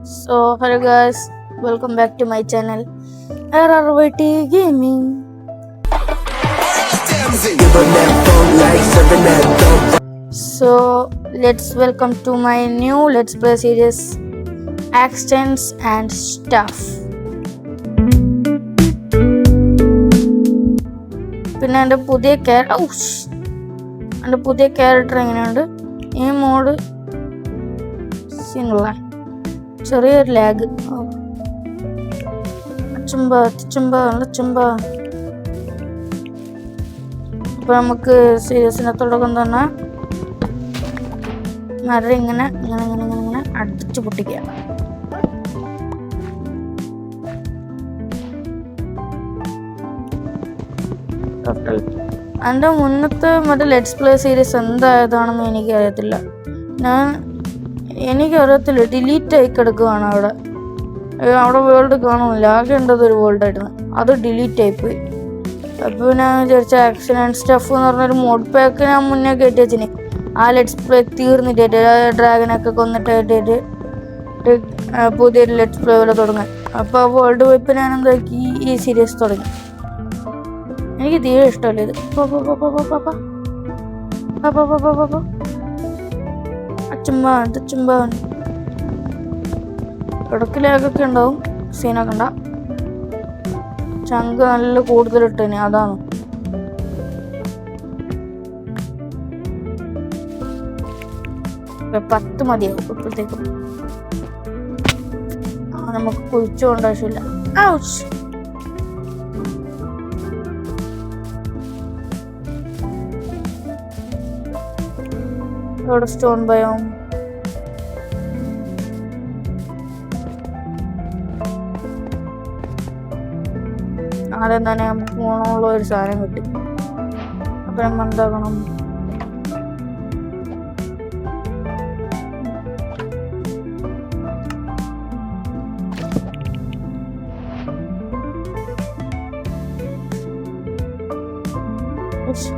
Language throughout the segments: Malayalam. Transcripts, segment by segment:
So, hello guys, welcome back to my channel RRYT Gaming. So, let's welcome to my new Let's Play series Accents and Stuff. പിന്നെ എൻ്റെ പുതിയ ക്യാരക്ടർ എങ്ങനെയുണ്ട്? ഈ മോഡ് സിംഗിളാണ്, ചെറിയൊരു ലാഗ്. അപ്പൊ നമുക്ക് സീരീസിനെ തുടക്കം തന്നെ മരം ഇങ്ങനെ അടിച്ചു പൊട്ടിക്കുക. എൻ്റെ മുന്നത്തെ മറ്റേ ലെറ്റ്സ് പ്ലേ സീരീസ് എന്തായതാണെന്ന് എനിക്കറിയത്തില്ല. എനിക്കറിയത്തില്ല, ഡിലീറ്റ് ആയി കിടക്കുകയാണ് അവിടെ വേൾഡ് കാണുന്നില്ല. ആകെ ഉണ്ടത് ഒരു വേൾഡ് ആയിരുന്നു, അത് ഡിലീറ്റ് ആയിപ്പോയി. അപ്പോൾ ഞാൻ വിചാരിച്ച ആക്ഷൻ ആൻഡ് സ്റ്റഫ് എന്ന് പറഞ്ഞൊരു മോഡ് പാക്ക് ഞാൻ മുന്നേ കയറ്റി വെച്ചിന്. ആ ലെറ്റ്സ് പ്ലേ തീർന്നിട്ടായിട്ട് ഡ്രാഗനൊക്കെ കൊന്നിട്ടായിട്ട് പുതിയൊരു ലെറ്റ്സ് പ്ലേ പോലെ തുടങ്ങാൻ. അപ്പോൾ വേൾഡ് പോയപ്പോൾ ഞാൻ എന്താക്കി ഈ സീരീസ് തുടങ്ങി. എനിക്ക് തീരെ ഇഷ്ടമല്ല ഇത്. ചുമ്പാൻ ഇടക്കിലേക്കൊക്കെ ഉണ്ടാവും, സീനൊക്കെ ഉണ്ടാ. ചങ്ക് നല്ല കൂടുതലിട്ടേനെ, അതാണ്. ഇപ്പൊ 10 മതിയാവും ഇപ്പോഴത്തേക്കും. നമുക്ക് കുഴിച്ചുകൊണ്ട് ആവശ്യമില്ല. ഇവിടെ സ്റ്റോൺ ബയോം. ആദ്യം തന്നെ പോണമുള്ള ഒരു സാധനം കിട്ടി. അപ്പൊ നമ്മൾ എന്താക്കണം?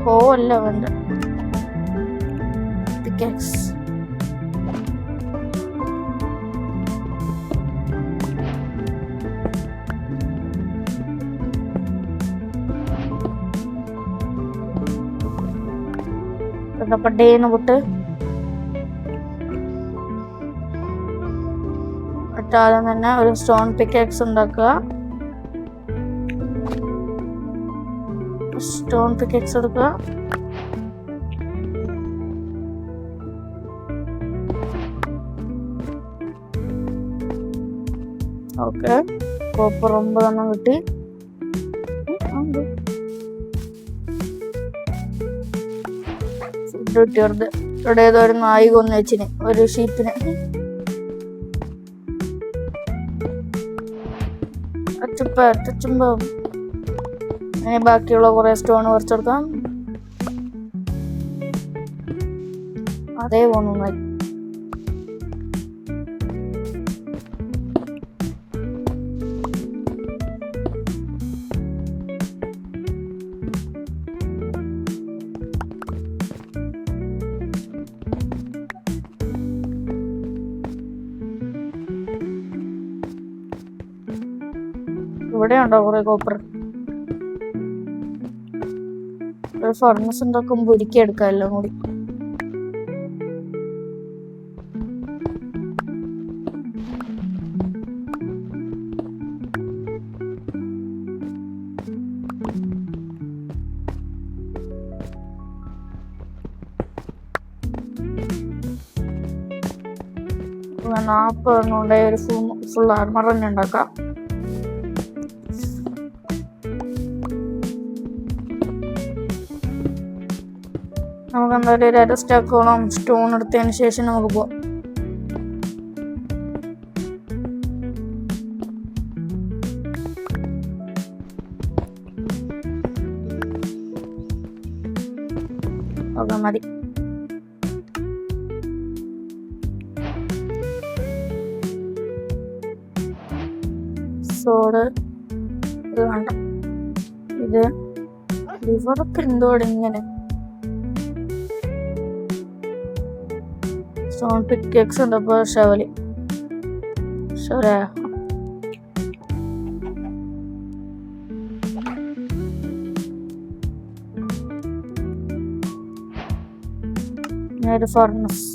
ഹോ അല്ല വേണ്ട, പിക്കാക്സ്. പട്ടേന്ന് പൊട്ട് ആദ്യം തന്നെ ഒരു സ്റ്റോൺ പിക്കാക്സ് ഉണ്ടാക്കുക. സ്റ്റോൺ പിക്കാക്സ് എടുക്കുക. ഓക്കെ, കോപ്പർ 9 കിട്ടി. ഫുഡ് ഇവിടെ ഏതോ ഒരു നായി കൊന്നു വെച്ചിന്, ഒരു ഷീപ്പിനെ. ഇനി ബാക്കിയുള്ള കുറെ സ്റ്റോൺ കുറച്ചെടുക്കാം. അതേ പോന്നു. ഇവിടെ ഉണ്ടോ കുറെ കോപ്പർ? ഒരു ഫർണസ് ഉണ്ടാക്കുമ്പോ ഒരുക്കി എടുക്കാം എല്ലാം കൂടി. ഞാൻ 40 ഉണ്ടായ ഒരു ഫുൾ ആർമർ തന്നെ ഉണ്ടാക്കാം. നമുക്ക് എന്തായാലും ഒരു അരസ്റ്റാക്കോളം സ്റ്റോൺ എടുത്തതിന് ശേഷം നമുക്ക് പോവാം. ഓക്കെ, മതി. സോഡ് ഇത് വേണ്ട. ഇത് ലിവറൊക്കെ എന്തോടെ ഇങ്ങനെ. സ്റ്റോൺ പിക്കേക്സ് ഉണ്ട്. അപ്പോൾ ശരി. ഒരു ഫർണസ്.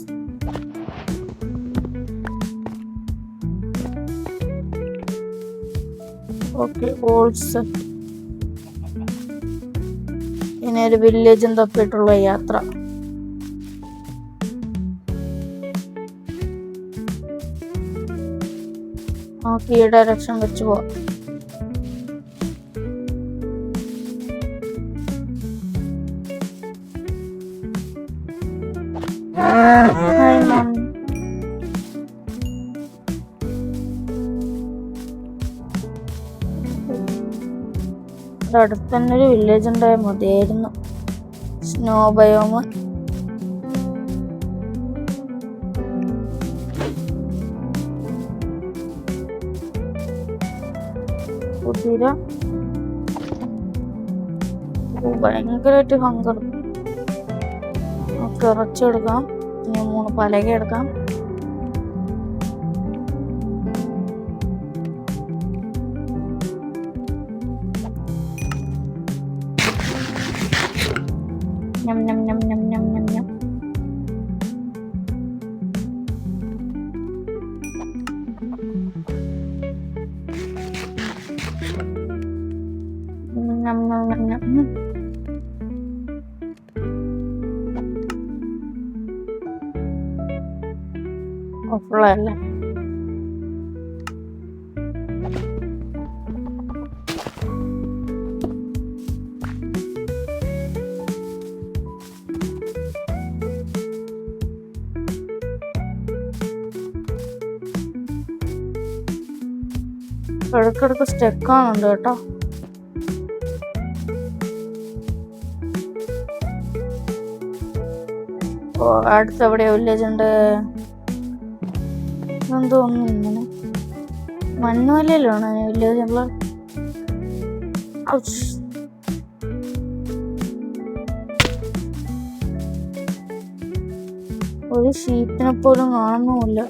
Okay, all set. ഇനി ഒരു വില്ലേജും തപ്പിയിട്ടുള്ള യാത്ര. നമുക്ക് ഈ ഡയറക്ഷൻ വെച്ച് പോവാം. അടുത്ത് തന്നെ ഒരു വില്ലേജ് ഉണ്ടായാൽ മതിയായിരുന്നു. Snow biome. കുതിര. ഭയങ്കരമായിട്ട് ഹങ്കർ. നമുക്ക് ഇറച്ചെടുക്കാം. ഇനി 3 പലക എടുക്കാം. Nham nham nham nham nham nham nham. Nham nham nham nham. Offline. ഇടയ്ക്കിടയ്ക്ക് സ്റ്റെക്കാണുണ്ട് കേട്ടോ. ഓ, അടുത്ത് എവിടെയോ വില്ലേജ് ഉണ്ട്. എന്തോന്നു ഇങ്ങനെ മണ്ണുമലയിലാണ് വില്ലേജ് ഉള്ള. ഒരു ഷീപ്പിനെ പോലും കാണുന്നുമില്ല.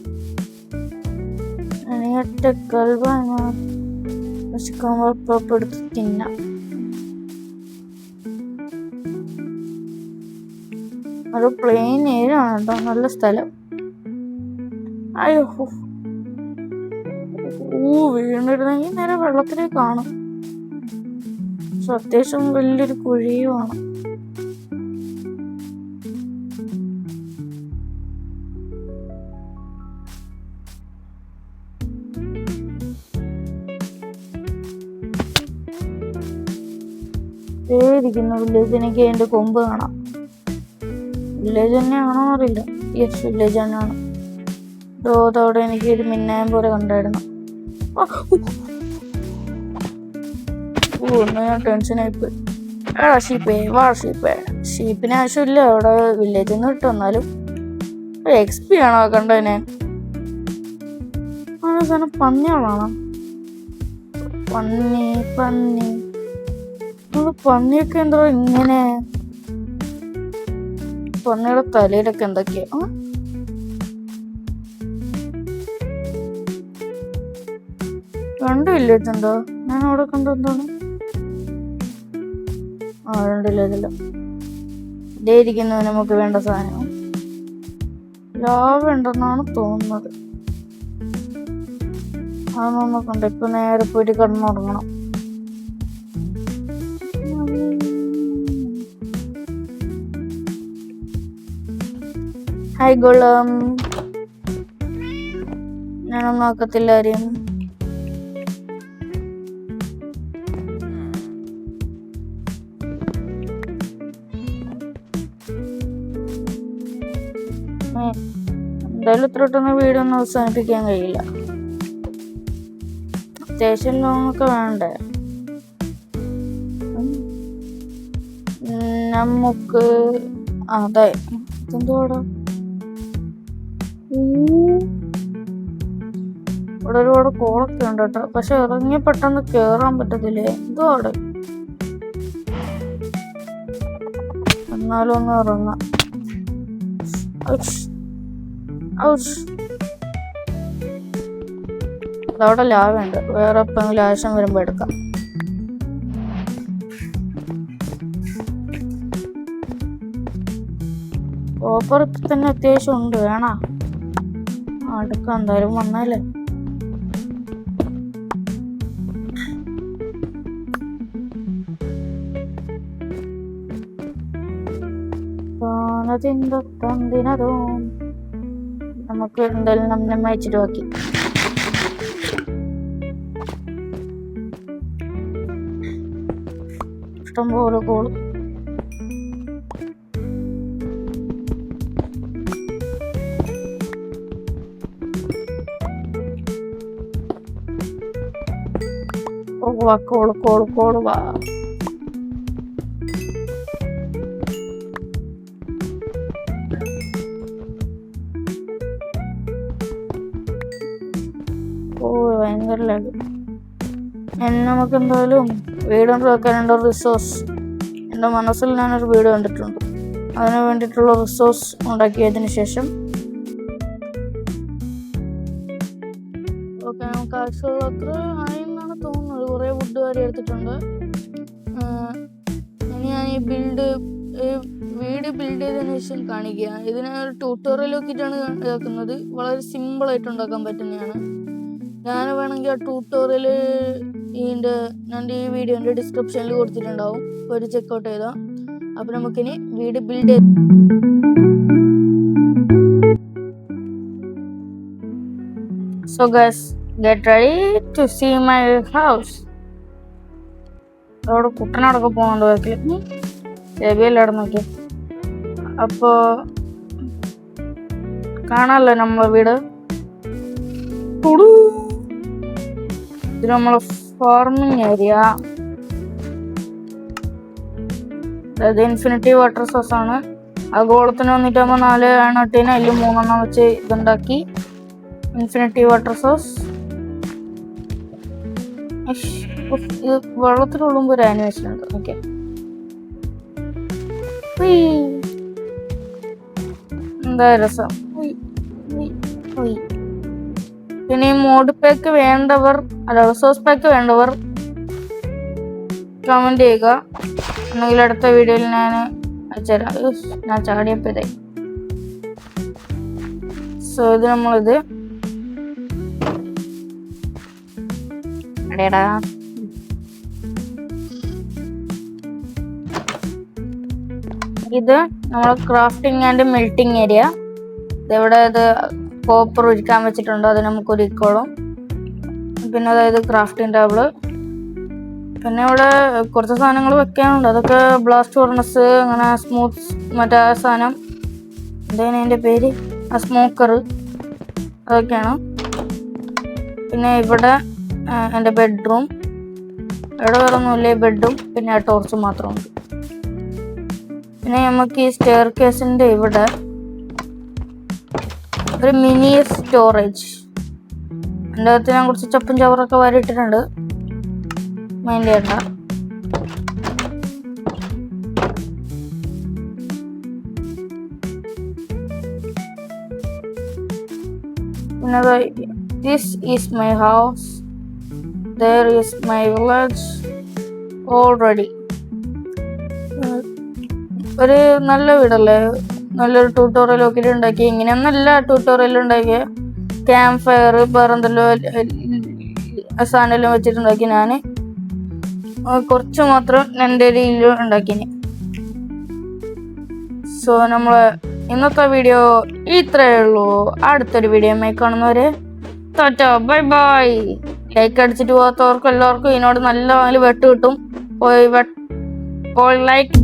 ഒറ്റ കൽവാണ്. എടുത്ത് തിന്നാം. ഒരു പ്ലെയിൻ ഏരിയാണ് കേട്ടോ. നല്ല സ്ഥലം. അയ്യോ, വീണിരുന്നെങ്കിൽ നേരെ വെള്ളത്തിലേക്ക് കാണും. അത്യാവശ്യം വലിയൊരു കുഴിയുമാണ്. ഇരിക്കുന്നു വില്ലേജ്. എനിക്ക് അതിന്റെ കൊമ്പ് കാണാം. വില്ലേജ് തന്നെയാണോ അറിയില്ല. യെസ്, വില്ലേജ് തന്നെയാണ്. അതോടെ എനിക്ക് ഒരു മിന്നായം പോലെ കണ്ടായിരുന്നു. ഞാൻ ടെൻഷനായിപ്പോയി. ഷീപ്പിന് ആവശ്യമില്ല അവിടെ വില്ലേജിൽ നിന്ന് കിട്ടും. എന്നാലും XP ആണോ കണ്ടതിനെ? ആ സാധനം പന്നികളാണോ? പന്നിയൊക്കെ എന്തോ ഇങ്ങനെ. പന്നിയുടെ തലയിലൊക്കെ എന്തൊക്കെയാ. രണ്ടും വില്ലേജ് ഉണ്ടോ? ഞാൻ അവിടെ കണ്ടു. എന്താണ്? രണ്ട് വില്ലേജല്ല. ഇതേ ഇരിക്കുന്നു നമുക്ക് വേണ്ട സാധനം. ലാവ ഉണ്ടെന്നാണ് തോന്നുന്നത്. അതൊന്നും നോക്കണ്ട. ഇപ്പൊ നേരെ പോയിട്ട് കിടന്നുറങ്ങണം. ഹായ് ഗോളം. ഞാനൊന്നും നോക്കത്തില്ല ആരെയും. എന്തായാലും ഇത്ര പെട്ടെന്ന് വീഡിയോ ഒന്നും അവസാനിപ്പിക്കാൻ കഴിയില്ല. അത്യാവശ്യം ലോങ്ങൊക്കെ വേണ്ടേ നമുക്ക്? അതെ, ഇതെന്തോടാ ഇവിടെ ഒരുപാട് കോളൊക്കെ ഉണ്ട് കേട്ടോ. പക്ഷെ ഇറങ്ങി പെട്ടെന്ന് കേറാൻ പറ്റത്തില്ലേ? എന്തോ അവിടെ. എന്നാലും ഒന്ന് ഇറങ്ങാം. അതവിടെ ലാവുണ്ട്, വേറെ എപ്പോഴെങ്കിലും ആവശ്യം വരുമ്പോൾ എടുക്കാം. കോപ്പർ തന്നെ അത്യാവശ്യം ഉണ്ട്, വേണോ? എടുക്കാം, എന്തായാലും വന്നാലേ. നമുക്ക് എന്തായാലും നമ്മെ അയച്ചിട്ട് ബാക്കി. ഇഷ്ടംപോലെ കോള്. കോള് വാ. ഭയങ്കര ലാഗ്. നമുക്ക് എന്തായാലും വീടുണ്ടാക്കാനുള്ള റിസോഴ്സ്, എൻ്റെ മനസ്സിൽ ഞാനൊരു വീട് കണ്ടിട്ടുണ്ട്. അതിന് വേണ്ടിയിട്ടുള്ള റിസോഴ്സ് ഉണ്ടാക്കിയതിന് ശേഷം ഓക്കെ, നമുക്ക് ആവശ്യമുള്ള അത്ര ആയെന്നാണ് തോന്നുന്നത്. കുറേ വുഡ് വരെ എടുത്തിട്ടുണ്ട്. ഇനി ഞാൻ ഈ വീട് ബിൽഡ് ചെയ്തതിന് ശേഷം കാണിക്കുക. ഇതിനെ ഒരു ട്യൂട്ടോറിയൽ നോക്കിയിട്ടാണ് ഇതാക്കുന്നത്. വളരെ സിമ്പിളായിട്ട് ഉണ്ടാക്കാൻ പറ്റുന്നതാണ്. ഞാൻ വേണമെങ്കിൽ ആ ട്യൂട്ടോറിയൽ ഞാൻ ഈ വീഡിയോൻ്റെ ഡിസ്ക്രിപ്ഷനിൽ കൊടുത്തിട്ടുണ്ടാവും, ഒരു ചെക്കൗട്ട് ചെയ്താൽ. അപ്പം നമുക്കിനി വീട് ബിൽഡ് ചെയ്ത് So guys, get ready to see my house. അവിടെ കുട്ടനോടൊക്കെ പോകുന്നുണ്ട് ബാക്കിൽ, ചെവിയെല്ലാം അവിടെ നോക്കി. അപ്പോൾ കാണാമല്ലോ നമ്മളെ വീട്. ഇത് നമ്മളെ ഫാർമിങ് ഏരിയ. അതായത് ഇൻഫിനിറ്റി വാട്ടർ സോഴ്സ് ആണ്. ആ ഗോളത്തിന് വന്നിട്ടാകുമ്പോൾ 4 ഇട്ടിന് അതിൽ 3 വെച്ച് ഇതുണ്ടാക്കി. Infinity water source. ഇത് വെള്ളത്തിലുള്ളുമ്പോൾ ഒരു ആനിമേഷൻ ഉണ്ട്. ഓക്കെ, എന്താ രസം. പിന്നെ ഈ മോഡ് പാക്ക് വേണ്ടവർ, റിസോഴ്സ് പാക്ക് വേണ്ടവർ കമന്റ് ചെയ്യുക, എന്നെങ്കിൽ അടുത്ത വീഡിയോയിൽ ഞാൻ അയച്ചുതരാം. ഞാൻ ചാടിയപ്പോൾ ഇതായി. സോ ഇത് നമ്മളിത് ഇത് നമ്മളെ ക്രാഫ്റ്റിംഗ് ആൻഡ് മെൽറ്റിംഗ് ഏരിയ. ഇതെവിടെ ഇത് കോപ്പർ ഉരുക്കാൻ വെച്ചിട്ടുണ്ട്, അത് നമുക്ക് ഉരുക്കോളും. പിന്നെ അതായത് ക്രാഫ്റ്റിംഗ് ടേബിള്. പിന്നെ ഇവിടെ കുറച്ച് സാധനങ്ങൾ വെക്കാനുണ്ട്, അതൊക്കെ ബ്ലാസ്റ്റ് ഫർണസ്, അങ്ങനെ സ്മൂത്ത് മറ്റേ സാധനം, എന്താണ് അതിൻ്റെ പേര്, ആ സ്മോക്കർ, അതൊക്കെയാണ്. പിന്നെ ഇവിടെ എൻ്റെ ബെഡ്റൂം. ഇവിടെ വേറെ ഒന്നുമില്ല, ബെഡും പിന്നെ ആ ടോർച്ച് മാത്രമുണ്ട്. പിന്നെ നമുക്ക് ഈ സ്റ്റെയർ കേസിൻ്റെ ഇവിടെ ഒരു മിനി സ്റ്റോറേജ്. എൻ്റെ അകത്ത് ഞാൻ കുറച്ച് ചപ്പും ചവറൊക്കെ വാരിയിട്ടിട്ടുണ്ട്, മൈൻഡ് ചെയ്യണ്ട. പിന്നെ this is my house, there is my village already. ഒരു നല്ല വീടല്ലേ, നല്ലൊരു ട്യൂട്ടോറിയൽ ഒക്കെ ഉണ്ടാക്കി. ഇങ്ങനെയൊന്നല്ല ട്യൂട്ടോറിയൽ ഉണ്ടാക്കിയ, ക്യാമ്പ് ഫയർ വേറെന്തെല്ലോ സാധനമെല്ലാം വെച്ചിട്ടുണ്ടാക്കി. ഞാൻ കുറച്ച് മാത്രം എൻ്റെ രീതിയിൽ ഉണ്ടാക്കിന്. സോ നമ്മളെ ഇന്നത്തെ വീഡിയോ ഇത്രയേ ഉള്ളൂ. അടുത്തൊരു വീഡിയോയുമായി കാണുന്നവരെ ടാറ്റാ, ബൈ ബൈ. ലൈക്ക് അടിച്ചിട്ട് പോകാത്തവർക്ക് എല്ലാവർക്കും ഇതിനോട് നല്ല വെട്ട് കിട്ടും. പോയി ലൈക്ക്